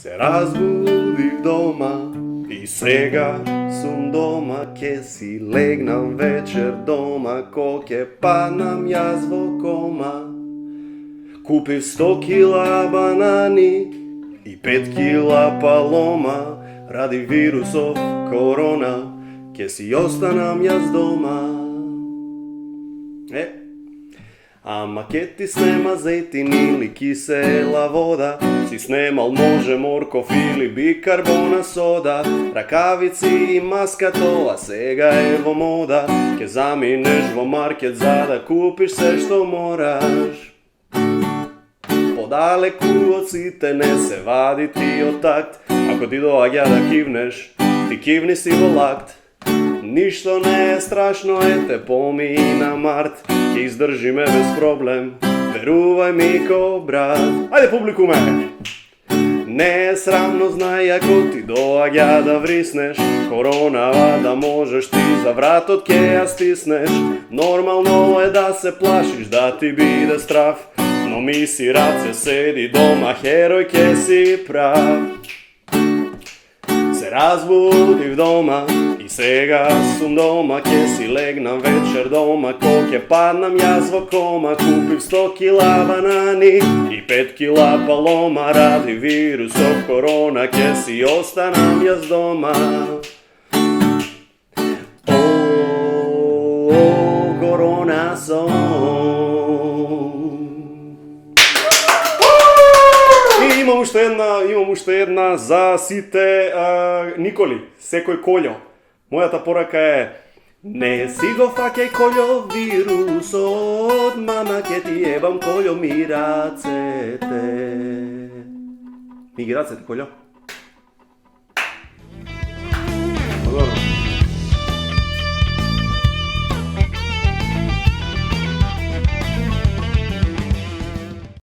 Se razbudih doma i svega sam doma, ke si legnem večer doma, kok je padnem jaz v koma. Kupil 100 kila banani i 5 kila paloma, radi virusov korona, ke si ostanem jaz doma. Ама ке ти снема зейтин или кисела вода, си снемал може морков или бикарбона сода, ракавици и маска, тоа сега е во мода, ке заминеш во маркет за да купиш се што мораш. Подалеку од сите не се вади ти од такт, ако ти доаѓа да кивнеш, ти кивни си во лакт. Ништо не е страшно, ете помина март, ке издржиме без проблем, верувај ми ко брат. Ајде публикуме! Не е срамно, знај, ако ти доаѓа да вриснеш, коронава да можеш ти за вратот ке ја стиснеш. Нормално е да се плашиш, да ти биде страв, но миси раце, седи дома, херој ке си прав. Се разбудив дома и сега сум дома, ке си легнам вечер дома, кок ќе паднам јаз во кома. Купив 100 кила банани и 5 кила палома, ради вирусов корона, ке си останам јас дома. О, корона Имам уште една за сите Николи, секој колјо. Мојата порака е: не си го фаќај колјо вирусот, мама ке ти ебам колјо ми рацете. Ми ги рацете колјо. Добро.